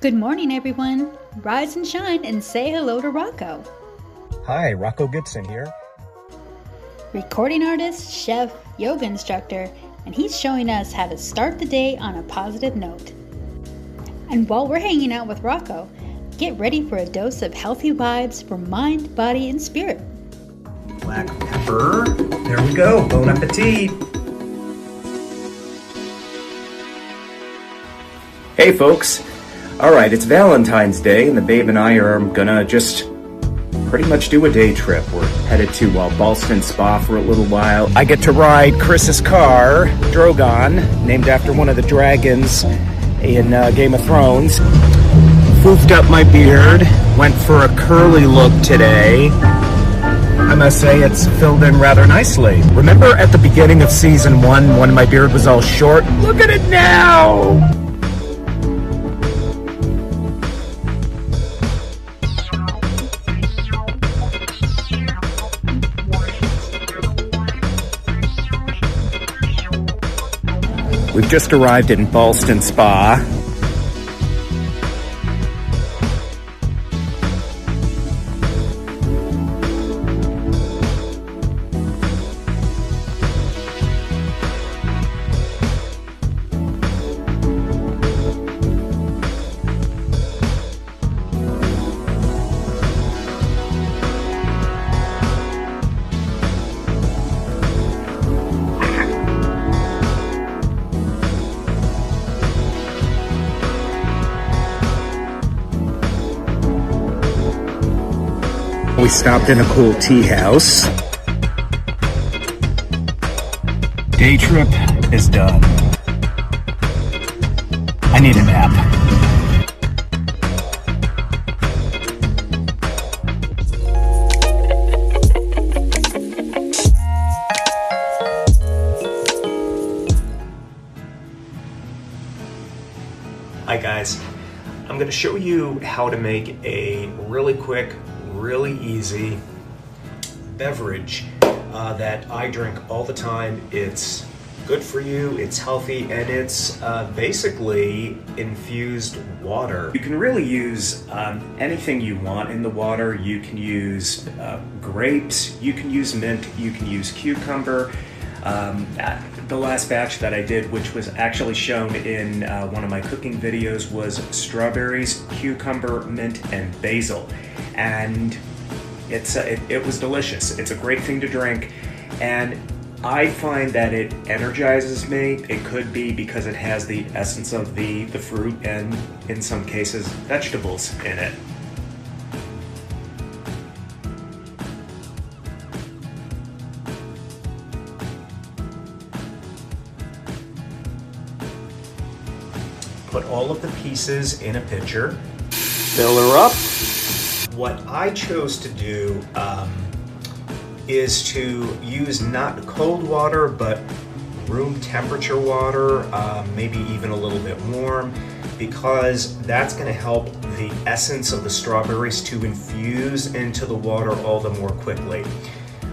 Good morning, everyone. Rise and shine and say hello to Rocco. Hi, Rocco Gibson here. Recording artist, chef, yoga instructor, and he's showing us how to start the day on a positive note. And while we're hanging out with Rocco, get ready for a dose of healthy vibes for mind, body, and spirit. Black pepper. There we go. Bon appetit. Hey, folks. All right, it's Valentine's Day, and the babe and I are gonna just pretty much do a day trip. We're headed to Ballston Spa for a little while. I get to ride Chris's car, Drogon, named after one of the dragons in Game of Thrones. Foofed up my beard, went for a curly look today. I must say it's filled in rather nicely. Remember at the beginning of season 1 when my beard was all short? Look at it now! We've just arrived in Ballston Spa. We stopped in a cool tea house. Day trip is done. I need a nap. Hi guys, I'm going to show you how to make a really quick, really easy beverage that I drink all the time. It's good for you, it's healthy, and it's basically infused water. You can really use anything you want in the water. You can use grapes, you can use mint, you can use cucumber. The last batch that I did, which was actually shown in one of my cooking videos, was strawberries, cucumber, mint, and basil. And it was delicious. It's a great thing to drink, and I find that it energizes me. It could be because it has the essence of the fruit and, in some cases, vegetables in it. Put all of the pieces in a pitcher. Fill her up. What I chose to do is to use not cold water, but room temperature water, maybe even a little bit warm, because that's going to help the essence of the strawberries to infuse into the water all the more quickly.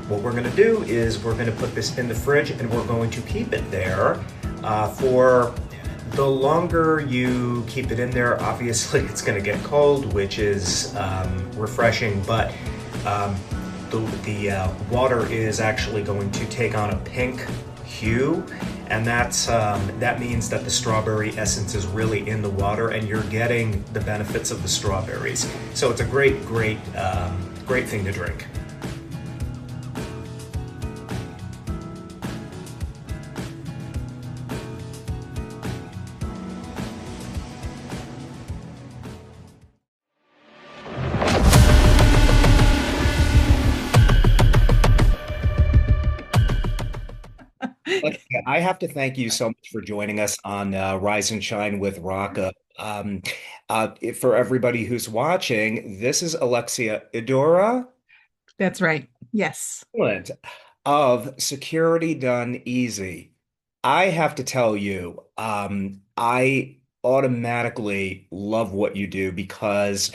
What we're going to do is we're going to put this in the fridge, and we're going to keep it there for the longer you keep it in there. Obviously it's going to get cold, which is refreshing, but the water is actually going to take on a pink hue, and that means that the strawberry essence is really in the water, and you're getting the benefits of the strawberries. So it's a great thing to drink. I have to thank you so much for joining us on Rise and Shine with Rocco. For everybody who's watching, this is Alexia Idoura. That's right. Yes. Excellent. Of Security Done Easy. I have to tell you, I automatically love what you do because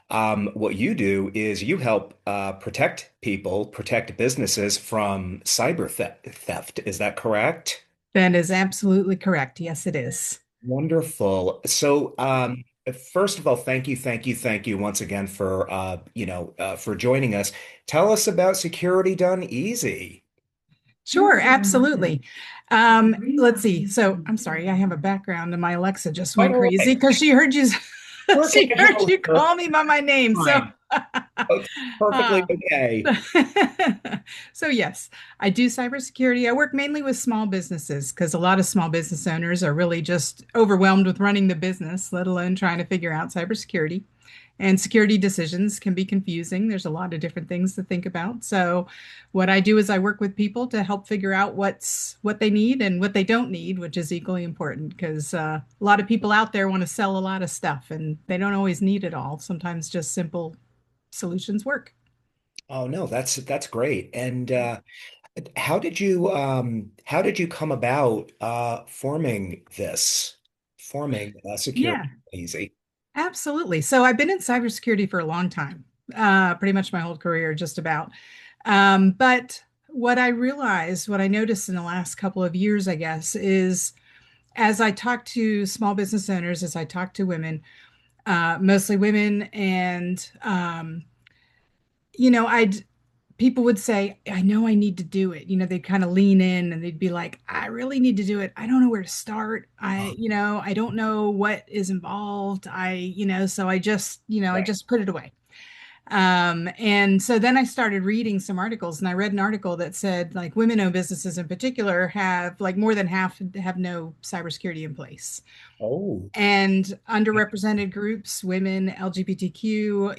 what you do is you help protect people, protect businesses from cyber theft. Is that correct? That is absolutely correct. Yes, it is. Wonderful. So, First of all, thank you once again for for joining us. Tell us about Security Done Easy. Sure, absolutely. Let's see. So I'm sorry, I have a background and my Alexa just Quite went all crazy right. because she heard you We're she heard casual you here. call me by my name. So Fine. It's perfectly uh, okay. so yes, I do cybersecurity. I work mainly with small businesses because a lot of small business owners are really just overwhelmed with running the business, let alone trying to figure out cybersecurity. And security decisions can be confusing. There's a lot of different things to think about. So, what I do is I work with people to help figure out what they need and what they don't need, which is equally important because a lot of people out there want to sell a lot of stuff and they don't always need it all. Sometimes just simple solutions work. Oh no, that's great. And how did you come about forming Security Yeah, Easy? absolutely. So I've been in cybersecurity for a long time, pretty much my whole career, just about. But what I noticed in the last couple of years, I guess, is as I talk to small business owners, as I talk to women, mostly women, and you know, I'd people would say, I know I need to do it. They'd kind of lean in and they'd be like, I really need to do it. I don't know where to start. I don't know what is involved. So I Right. just put it away. And so then I started reading some articles and I read an article that said like women-owned businesses in particular have like more than half have no cybersecurity in place. Oh, And underrepresented groups, women, LGBTQ,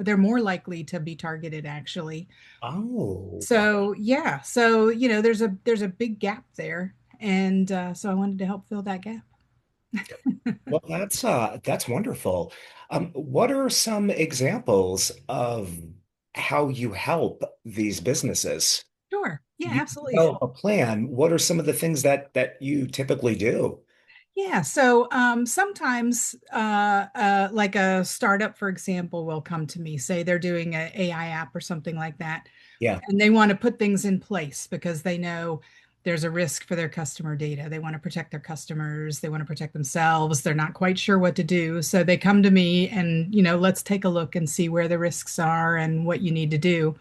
they're more likely to be targeted actually. oh, So yeah, so there's a big gap there, and so I wanted to help fill that gap. well, that's wonderful. What are some examples of how you help these businesses? Sure, yeah, You absolutely. develop a plan. What are some of the things that you typically do? Yeah, so sometimes, like a startup, for example, will come to me, say they're doing an AI app or something like that, Yeah, and they want to put things in place because they know there's a risk for their customer data. They want to protect their customers, they want to protect themselves. They're not quite sure what to do. So they come to me and, let's take a look and see where the risks are and what you need to do.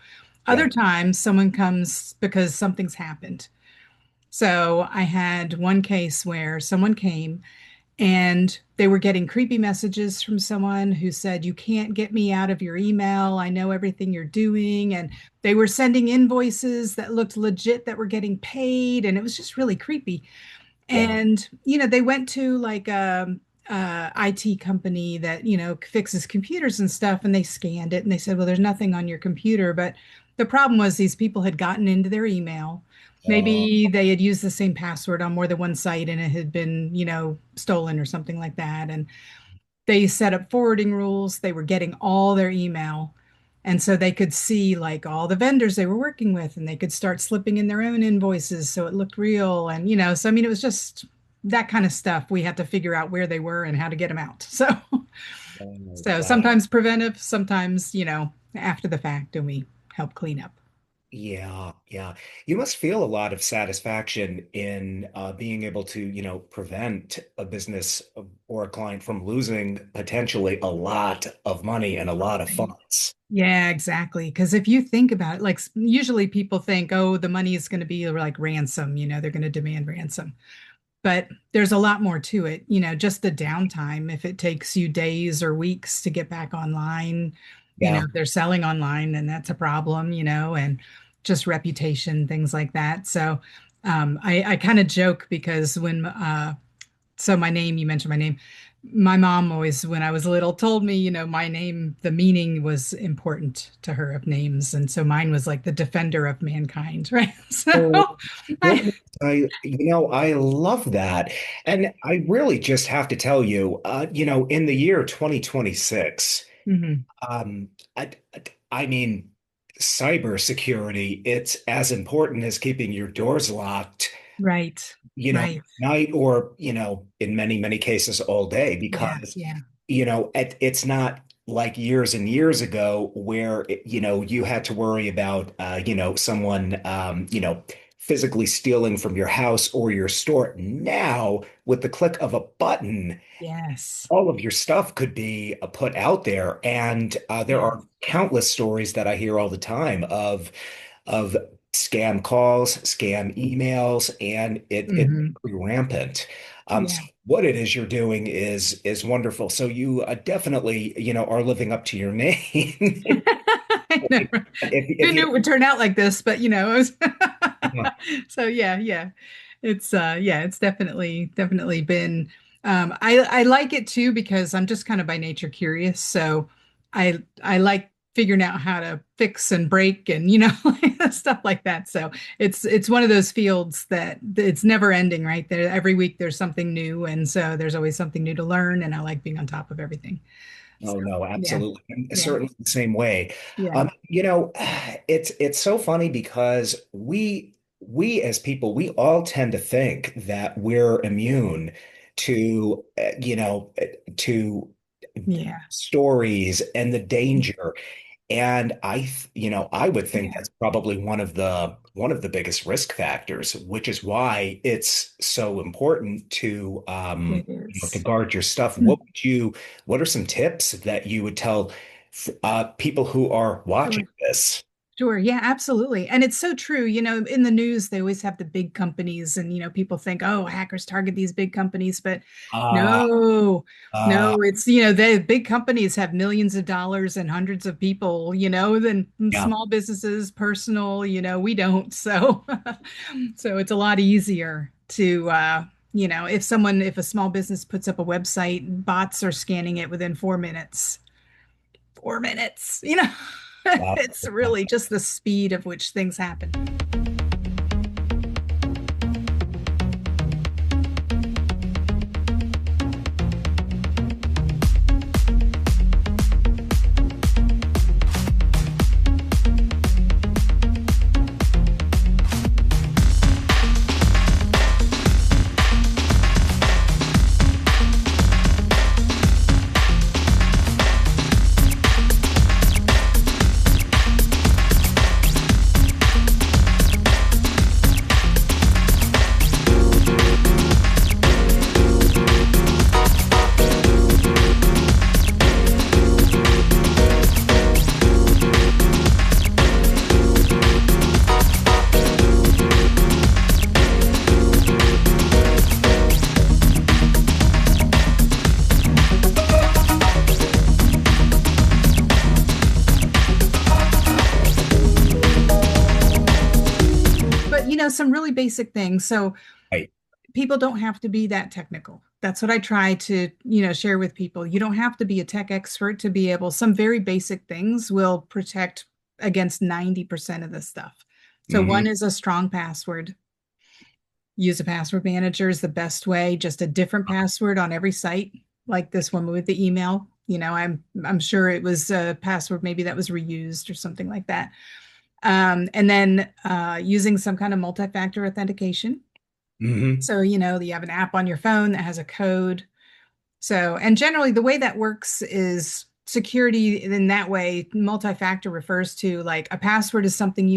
yeah. Other times, someone comes because something's happened. So I had one case where someone came and they were getting creepy messages from someone who said, You can't get me out of your email. I know everything you're doing. And they were sending invoices that looked legit that were getting paid. And it was just really creepy. Wow. And, they went to like a IT company that, fixes computers and stuff. And they scanned it and they said, Well, there's nothing on your computer. But the problem was these people had gotten into their email. Uh, Maybe they had used the same password on more than one site and it had been, stolen or something like that. And they set up forwarding rules. They were getting all their email. And so they could see like all the vendors they were working with and they could start slipping in their own invoices so it looked real. And, so I mean, it was just that kind of stuff. We had to figure out where they were and how to get them out. So, so wow. sometimes preventive, sometimes, after the fact, and we help clean up. Yeah, yeah. You must feel a lot of satisfaction in being able to, prevent a business or a client from losing potentially a lot of money and a lot of funds. Yeah, exactly. Because if you think about it, like usually people think, oh, the money is going to be like ransom, they're going to demand ransom. But there's a lot more to it, just the downtime. If it takes you days or weeks to get back online, Yeah. if they're selling online, then that's a problem, and just reputation, things like that. So I kind of joke because so my name, you mentioned my name. My mom always, when I was little, told me, my name, the meaning was important to her of names. And so mine was like the defender of mankind, right? So Oh, I, goodness, I love that. And I really just have to tell you, in the year 2026, Mhm. um, I, I mean, cybersecurity, it's as important as keeping your doors locked, Right, right. night or, in many, many cases all day, Yeah, because, yeah. it's not like years and years ago where, you had to worry about, someone, physically stealing from your house or your store. Now, with the click of a button, Yes. all of your stuff could be put out there. And there Yeah. are countless stories that I hear all the time of scam calls, scam emails, and it's Hmm. pretty rampant. So Yeah. what it is you're doing is wonderful. So you definitely, are living up to your name. I know, right? Who If knew it would turn out like this? But it was you so yeah, yeah. It's definitely been I like it too because I'm just kind of by nature curious. So I like figuring out how to fix and break and stuff like that. So it's one of those fields that it's never ending, right? There every week there's something new, and so there's always something new to learn, and I like being on top of everything. So Oh no, yeah, absolutely. And yeah, certainly the same way. yeah, It's so funny because we as people, we all tend to think that we're immune to to yeah, stories and the danger. And I would think yeah. that's probably one of the biggest risk factors, which is why it's so important It to is. guard your stuff. What are some tips that you would tell people who are watching Sure. this? Sure. Yeah, absolutely. And it's so true. In the news, they always have the big companies, and, people think, oh, hackers target these big companies. But Uh, no, uh, no, the big companies have millions of dollars and hundreds of people, than yeah, small businesses, personal, we don't. So, so it's a lot easier to, if a small business puts up a website, bots are scanning it within 4 minutes. 4 minutes, wow. it's really just the speed of which things happen. But some really basic things. So Right. people don't have to be that technical. That's what I try to, share with people. You don't have to be a tech expert to be able, some very basic things will protect against 90% of this stuff. So Hmm. one is a strong password. Use a password manager is the best way, just a different password on every site, like this one with the email. I'm sure it was a password maybe that was reused or something like that. And then using some kind of multi-factor authentication. Hmm. So, you have an app on your phone that has a code. So, and generally the way that works is security in that way. Multi-factor refers to like a password is something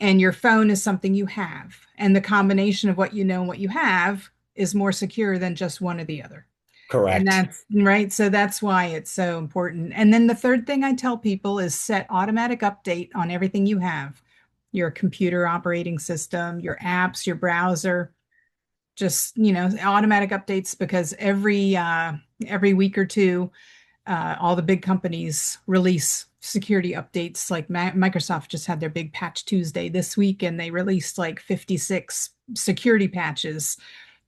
and your phone is something you have. And the combination of what you know and what you have is more secure than just one or the other. And Correct. that's right. So that's why it's so important. And then the third thing I tell people is set automatic update on everything you have, your computer operating system, your apps, your browser, just, automatic updates because every week or two, all the big companies release security updates. Like Microsoft just had their big patch Tuesday this week, and they released like 56 security patches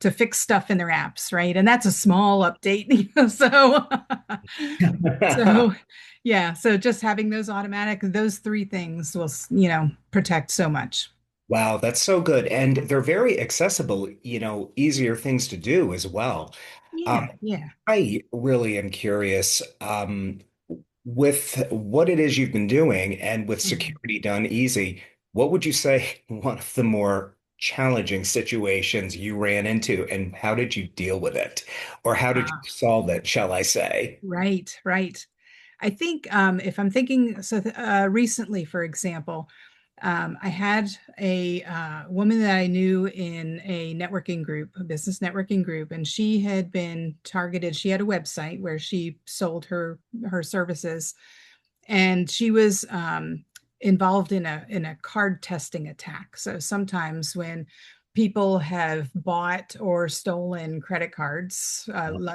to fix stuff in their apps, right? And that's a small update. So, so yeah. So just having those three things will, protect so much. Wow, that's so good. And they're very accessible, easier things to do as well. Um, Yeah, yeah. I really am curious, with what it is you've been doing and with Mhm. security done easy, what would you say one of the more challenging situations you ran into, and how did you deal with it? Or how did you Ah, solve it, shall I say? right, right. I think if I'm thinking, so recently, for example, I had a woman that I knew in a networking group, a business networking group, and she had been targeted. She had a website where she sold her services, and she was involved in a card testing attack. So sometimes when people have bought or stolen credit cards,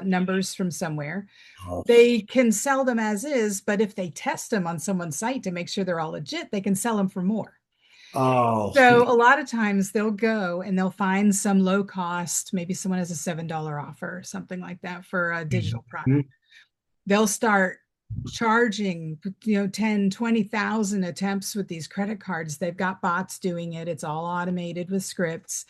numbers from somewhere, Oh, they can sell them as is, but if they test them on someone's site to make sure they're all legit, they can sell them for more. oh, So a lot of times they'll go and they'll find some low cost, maybe someone has a $7 offer or something like that for a digital product. mhm. They'll start charging, 10, 20,000 attempts with these credit cards. They've got bots doing it. It's all automated with scripts.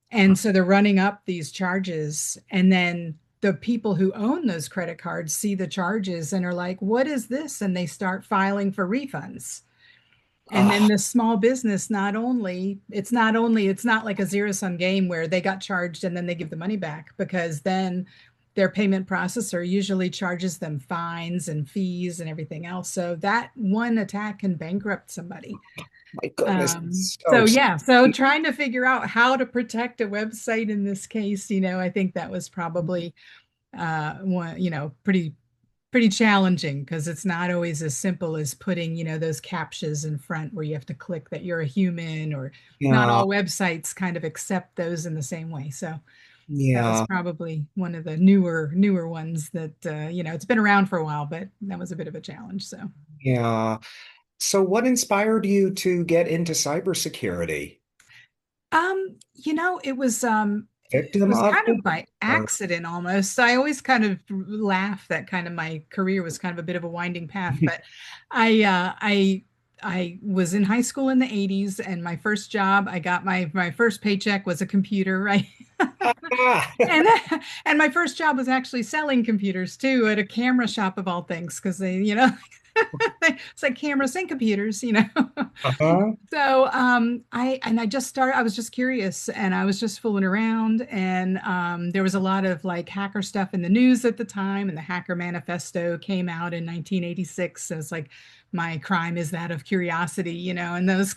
And so they're running up these charges. And then the people who own those credit cards see the charges and are like, what is this? And they start filing for refunds. And then Ah, the small business, it's not like a zero sum game where they got charged and then they give the money back, because then their payment processor usually charges them fines and fees and everything else. So that one attack can bankrupt somebody. my goodness. So yeah, so trying to figure out how to protect a website in this case, I think that was probably one, pretty challenging, because it's not always as simple as putting, those captchas in front where you have to click that you're a human, or not Yeah, all websites kind of accept those in the same way. So that was yeah, probably one of the newer ones that it's been around for a while, but that was a bit of a challenge. So yeah. So what inspired you to get into cybersecurity? it Victim was of kind it? of by Or, accident almost. I always kind of laugh that kind of my career was kind of a bit of a winding path, but I uh I I was in high school in the 80s, and my first job, I got my first paycheck was a computer, right? ah, And and my first job was actually selling computers too, at a camera shop of all things, because it's like cameras and computers. uh-huh. So I was just curious, and I was just fooling around, and there was a lot of like hacker stuff in the news at the time, and the Hacker Manifesto came out in 1986. So it's like, my crime is that of curiosity, and those.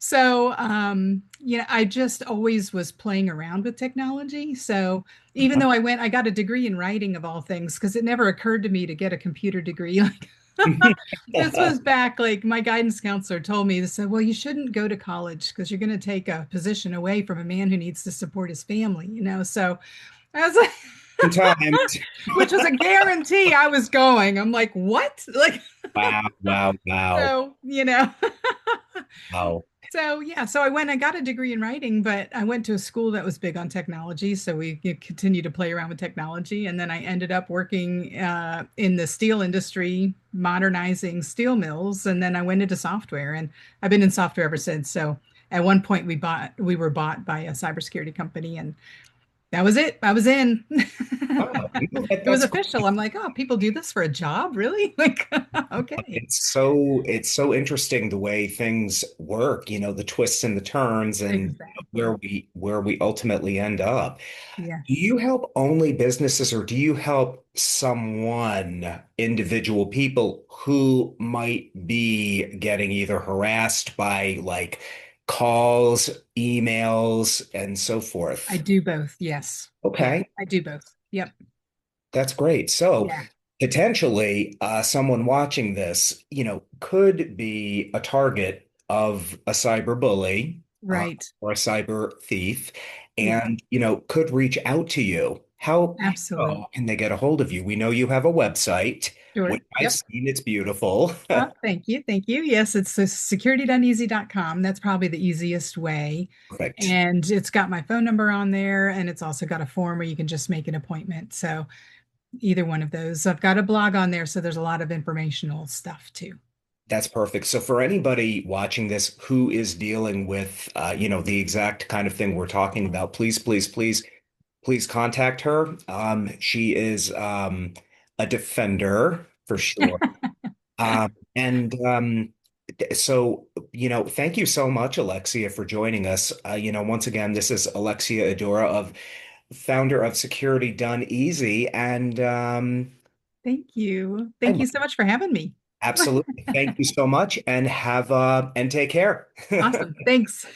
So I just always was playing around with technology. So even though I got a degree in writing of all things, because it never occurred to me to get a computer degree. This was back, like, my guidance counselor told me, they said, well, you shouldn't go to college because you're going to take a position away from a man who needs to support his family. So I was like, Times. which was a guarantee I was going. I'm like, what? Like, Wow, wow, wow, so. wow. So yeah, so I got a degree in writing, but I went to a school that was big on technology. So we continued to play around with technology. And then I ended up working in the steel industry, modernizing steel mills. And then I went into software, and I've been in software ever since. So at one point we were bought by a cybersecurity company, and that was it. I was in. Wow, no, It was that's official. I'm like, oh, people do this for a job, really? Like, okay. it's so interesting the way things work, the twists and the turns and Exactly. where we ultimately end up. Do Yes. you help only businesses, or do you help individual people who might be getting either harassed by like calls, emails, and so I forth? do both. Yes. Yeah, Okay. I do both. Yep. That's great. So Yeah. potentially, someone watching this, could be a target of a cyber bully, Right. or a cyber thief, Yeah. and, could reach out to you. How Absolutely. can they get a hold of you? We know you have a website, Sure. which I've Yep. seen. It's beautiful. Oh, thank you. Thank you. Yes, it's security.easy.com. That's probably the easiest way. Perfect. And it's got my phone number on there, and it's also got a form where you can just make an appointment. So either one of those. I've got a blog on there, so there's a lot of informational stuff too. That's perfect. So for anybody watching this who is dealing with, the exact kind of thing we're talking about, please, please, please, please contact her. She is a defender for sure. And thank you so much, Alexia, for joining us. Once again, this is Alexia Idoura, founder of Security Done Easy, and Thank you. I Thank you love so much for having me. Absolutely. Thank you so much, and and take care. Awesome. Thanks.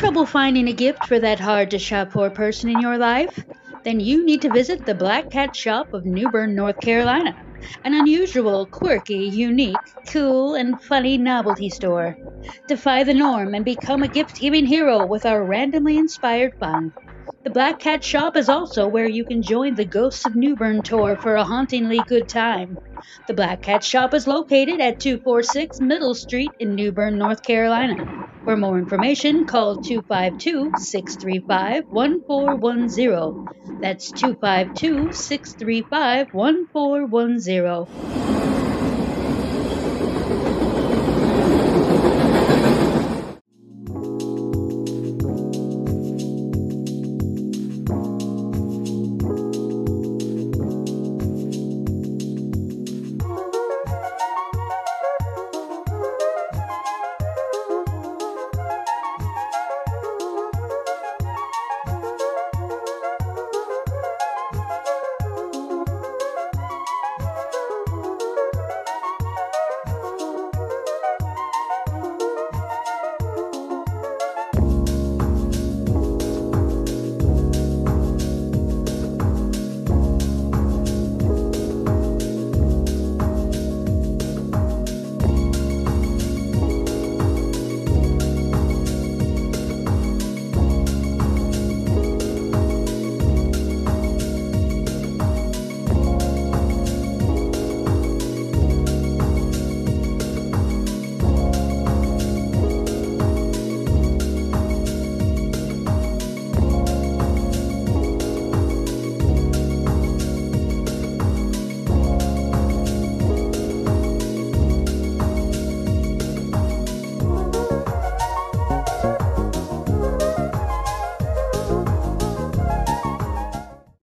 Trouble finding a gift for that hard to shop for person in your life? Then you need to visit the Black Cat Shop of New Bern, North Carolina, an unusual, quirky, unique, cool, and funny novelty store. Defy the norm and become a gift-giving hero with our randomly inspired fun. The Black Cat Shop is also where you can join the Ghosts of New Bern tour for a hauntingly good time. The Black Cat Shop is located at 246 Middle Street in New Bern, North Carolina. For more information, call 252-635-1410. That's 252-635-1410.